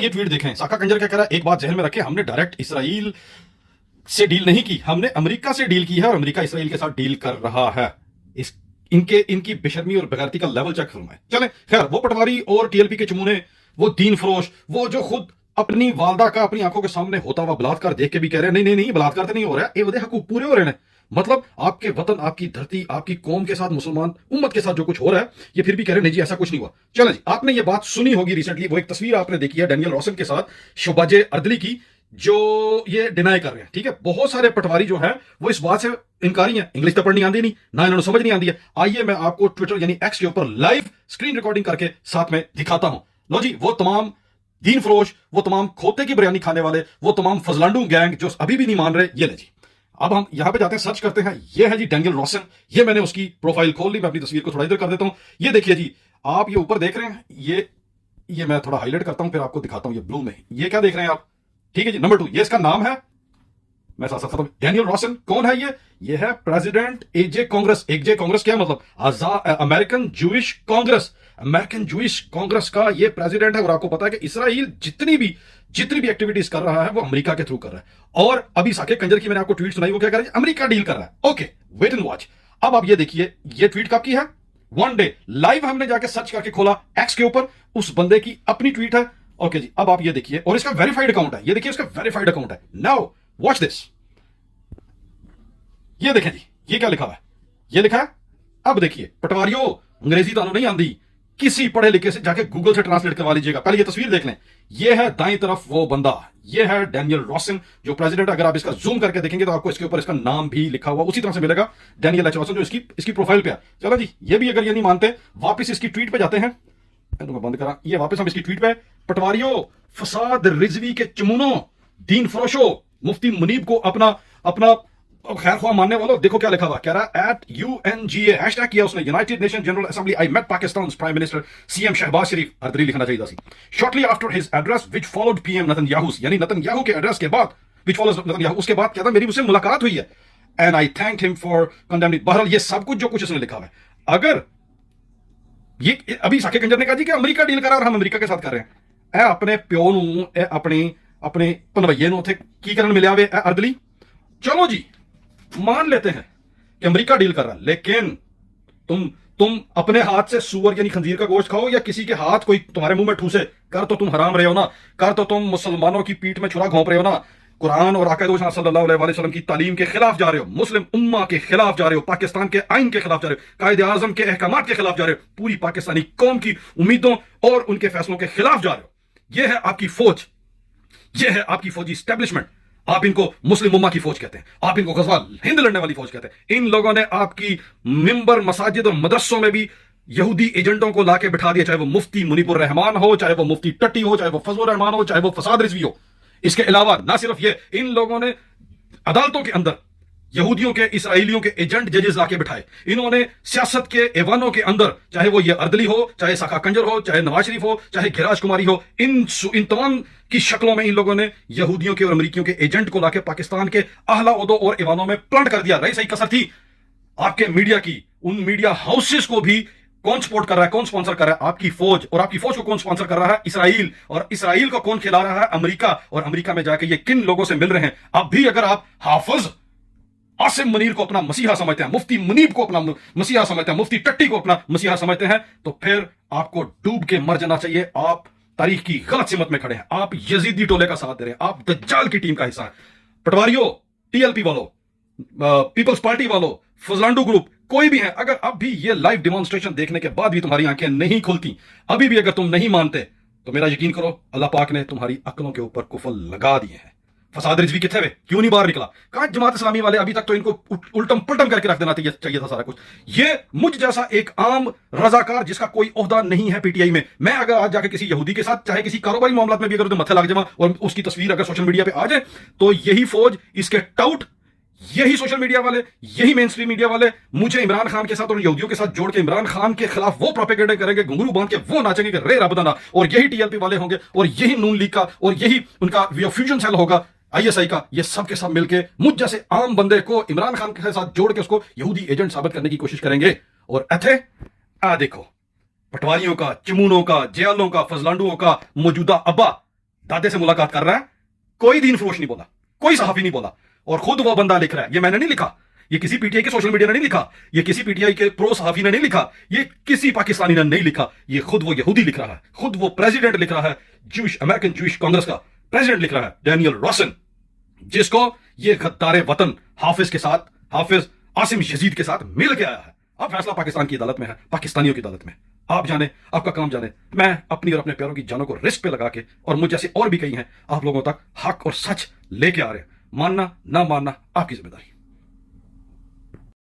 ये ट्वीट देखें, साका कंजर क्या कह रहा है, एक बात जहन में रखें, हमने डायरेक्ट इसराइल से डील नहीं की, हमने अमेरिका से डील की है और अमेरिका इसराइल के साथ डील कर रहा है। इस इनकी बेशर्मी और बेगैरती का लेवल चेक फरमाएं। चलें, खैर, वो पटवारी और टीएलपी के चमूने, वो दीन फरोश, वो जो खुद अपनी वालदा का अपनी आंखों के सामने होता हुआ बलात्कार देख के भी कह रहे हैं नहीं नहीं नहीं, बलात्कार तो नहीं हो रहा है, ये हकूक पूरे हो रहे हैं। मतलब आपके वतन, आपकी धरती, आपकी कौम के साथ, मुसलमान उम्मत के साथ जो कुछ हो रहा है, ये फिर भी कह रहे नहीं जी ऐसा कुछ नहीं हुआ। चलें जी, आपने ये बात सुनी होगी रिसेंटली, वो एक तस्वीर आपने देखी है डैनियल रॉसन के साथ शोबाजे अर्दली की, जो ये डिनाई कर रहे हैं। ठीक है, बहुत सारे पटवारी जो है वो इस बात से इनकारी हैं, इंग्लिश तो पढ़नी आती नहीं, ना इन्होंने समझ नहीं आती है। आइए मैं आपको ट्विटर यानी एक्स के ऊपर लाइव स्क्रीन रिकॉर्डिंग करके साथ में दिखाता हूं। लो जी, वो तमाम दीन फरोश, वो तमाम खोते की बिरयानी खाने वाले, वो तमाम फजलांडू गैंग जो अभी भी नहीं मान रहे, ये ले जी। अब हम यहां पे जाते हैं, सर्च करते हैं, ये है जी डैनियल रॉसन, ये मैंने उसकी प्रोफाइल खोल ली, मैं अपनी तस्वीर को थोड़ा इधर कर देता हूं। ये देखिए जी, आप ये ऊपर देख रहे हैं, ये मैं थोड़ा हाईलाइट करता हूं, फिर आपको दिखाता हूं ये ब्लू में, ये क्या देख रहे हैं आप। ठीक है जी, नंबर 2, ये इसका नाम है, मैं साथ साथ डैनियल रॉसन कौन है ये है प्रेसिडेंट एजे कांग्रेस। एजे कांग्रेस क्या मतलब, American Jewish Congress, American Jewish Congress का ये प्रेसिडेंट है। और आपको पता है कि इसराइल जितनी भी एक्टिविटीज कर रहा है वो अमेरिका के थ्रू कर रहा है। और अभी साके कंजर की मैंने आपको ट्वीट सुनाई, वो क्या कर रहा है, अमेरिका डील कर रहा है। Okay, wait and watch. अब आप ये देखिए, ये ट्वीट कब की है, वन डे लाइव हमने जाके सर्च करके खोला एक्स के ऊपर, उस बंदे की अपनी ट्वीट है। ओके जी, अब आप ये देखिए, और इसका वेरीफाइड अकाउंट है, ये देखिए इसका वेरीफाइड अकाउंट है। नाउ वॉच दिस, ये देखें जी, ये क्या लिखा है, ये लिखा है, अब देखिए पटवारियों, अंग्रेजी तो नहीं आंदी, किसी पढ़े लिखे से जाके गूगल से ट्रांसलेट करवा लीजिएगा। पहले ये तस्वीर देख लें, ये है दाईं तरफ वो बंदा, ये है डैनियल रॉसन जो प्रेसिडेंट। अगर आप इसका जूम करके देखेंगे तो आपको इसके ऊपर इसका नाम भी लिखा हुआ उसी तरह से मिलेगा, डैनियल एच रॉसन, जो इसकी प्रोफाइल पे है। चलो जी, ये भी अगर ये नहीं मानते, वापस इसकी ट्वीट पे जाते हैं, बंद करा, ये वापस हम इसकी ट्वीट पे, पटवारियों, फसाद रिजवी के चमुनों, दीन फरोशो, मुफ्ती मुनीब को अपना खैर ख्वाह मानने वालों, देखो क्या लिखा हुआ, कह रहा है @UNGA हैशटैग किया उसने, United Nation General Assembly, I met Pakistan prime minister CM Shahbaz Sharif, अर्दली लिखना चाहिए था, shortly after his address which followed PM Netanyahu, यानी नेतन्याहू के एड्रेस के बाद, व्हिच फॉलोज नेतन्याहू, उसके बाद क्या था, मेरी उससे मुलाकात हुई है, and I thanked him for condemning. बहरहाल ये सब कुछ जो कुछ उसने लिखा हुआ है, अगर ये अभी साके कंजर ने कहा जी कि अमेरिका डील करा और हम अमेरिका के साथ कर रहे हैं, अपने प्यो नूं, अपने पनवैये नूं उत्थे की करन मिलिया वे अर्दली। चलो जी, मान लेते हैं कि अमेरिका डील कर रहा है, लेकिन तुम अपने हाथ से सुअर यानी खंजीर का गोश्त खाओ, या किसी के हाथ कोई तुम्हारे मुंह में ठूसे, कर तो तुम हराम रहे हो ना, कर तो तुम मुसलमानों की पीठ में छुरा घोंप रहे हो ना, कुरान और आका सल्लल्लाहु अलैहि वसल्लम की तालीम के खिलाफ जा रहे हो, मुस्लिम उम्मा के खिलाफ जा रहे हो, पाकिस्तान के आइन के खिलाफ जा रहे हो, कायदे आजम के अहकामात के खिलाफ जा रहे हो, पूरी पाकिस्तानी कौम की उम्मीदों और उनके फैसलों के खिलाफ जा रहे हो। यह है आपकी फौज, यह है आपकी फौजी स्टैब्लिशमेंट। आप इनको मुस्लिम उम्मा की फौज कहते हैं, आप इनको गज़वा हिंद लड़ने वाली फौज कहते हैं। इन लोगों ने आपकी मिंबर, मसाजिद और मदरसों में भी यहूदी एजेंटों को लाके बिठा दिया, चाहे वो मुफ्ती मुनीपुर रहमान हो, चाहे वो मुफ्ती टट्टी हो, चाहे वो फजल रहमान हो, चाहे वो फसाद रिजवी हो। इसके अलावा ना सिर्फ ये, इन लोगों ने अदालतों के अंदर यहूदियों के, इसराइलियों के एजेंट जजेस लाके बिठाए। इन्होंने सियासत के ऐवानों के अंदर, चाहे वो ये अर्दली हो, चाहे साका कंजर हो, चाहे नवाज शरीफ हो, चाहे गिराज कुमारी हो, इन तमाम की शक्लों में इन लोगों ने यहूदियों के और अमरीकियों के एजेंट को लाके पाकिस्तान के आला ओहदों और ऐवानों में प्लांट कर दिया। रही सही कसर थी आपके मीडिया की, उन मीडिया हाउसेस को भी कौन सपोर्ट कर रहा है, कौन स्पॉन्सर कर रहा है, आपकी फौज। और आपकी फौज को कौन स्पॉन्सर कर रहा है, इसराइल। और इसराइल को कौन खिला रहा है, अमेरिका। और अमेरिका में जाके ये किन लोगों से मिल रहे हैं। अब भी अगर आप हाफिज आसिम मुनीर को अपना मसीहा समझते हैं, मुफ्ती मुनीब को अपना मसीहा समझते हैं, मुफ्ती टट्टी को अपना मसीहा समझते हैं, तो फिर आपको डूब के मर जाना चाहिए। आप तारीख की गलत सिमत में खड़े हैं, आप यजीदी टोले का साथ दे रहे हैं, आप दज्जाल की टीम का हिस्सा है। पटवारियों, TLP वालों, पीपल्स पार्टी वालों, फजलांडू ग्रुप, कोई भी है, अगर अब भी ये लाइव डेमोन्स्ट्रेशन देखने के बाद भी तुम्हारी आंखें नहीं खुलती, अभी भी अगर तुम नहीं मानते, तो मेरा यकीन करो अल्लाह पाक ने तुम्हारी अक्लों के ऊपर कुफल लगा दिए हैं। फसाद रिजवी किथे वे, क्यों नहीं बाहर निकला? कहा जमात इस्लामी वाले, अभी तक तो इनको उल्टम पलटम करके रख देना चाहिए था सारा कुछ। ये मुझ जैसा एक आम रजाकार जिसका कोई ओहदा नहीं है PTI में, मैं अगर आज जाके किसी यहूदी के साथ, चाहे किसी कारोबारी मामला में भी अगर मथे लग जाए और उसकी तस्वीर अगर सोशल मीडिया पे आ जाए, तो यही फौज, इसके टाउट, यही सोशल मीडिया वाले, यही मेन स्ट्रीम मीडिया वाले मुझे इमरान खान के साथ और यहूदियों के साथ जोड़ के इमरान खान के खिलाफ वो प्रोपेगेंडा करेंगे, घुंघरू बांध के वो नाचेंगे कि रे रबदाना। और यही TLP वाले होंगे, और यही नून लीग का, और यही उनका फ्यूजन सेल होगा ISI का। ये सब के सब मिलके मुझ जैसे आम बंदे को इमरान खान के साथ जोड़ के उसको यहूदी एजेंट साबित करने की कोशिश करेंगे। और अथे देखो, पटवारियों का, चिमूनों का, जयालों का, फजलांडुओं का मौजूदा अब्बा, दादे से मुलाकात कर रहा है, कोई दीन फरोश नहीं बोला, कोई सहाफी नहीं बोला, और खुद वो बंदा लिख रहा है, ये मैंने नहीं लिखा, ये किसी पीटीआई के सोशल मीडिया ने नहीं लिखा, ये किसी पीटीआई के प्रो सहाफी ने नहीं लिखा, ये किसी पाकिस्तानी ने नहीं लिखा, ये खुद वो यहूदी लिख रहा है, खुद वो प्रेसिडेंट लिख रहा है, जूश अमेरिकन जूश कांग्रेस का प्रेसिडेंट लिख रहा है, डैनियल रोसन, जिसको ये गद्दार वतन हाफिज के साथ, हाफिज आसिम यजीद के साथ मिल के आया है। अब फैसला पाकिस्तान की अदालत में है, पाकिस्तानियों की अदालत में। आप जाने, आपका काम जाने। मैं अपनी और अपने प्यारों की जानों को रिस्क पे लगा के, और मुझ जैसे और भी कई हैं, आप लोगों तक हक और सच लेके आ रहे हैं। मानना ना मानना आपकी जिम्मेदारी।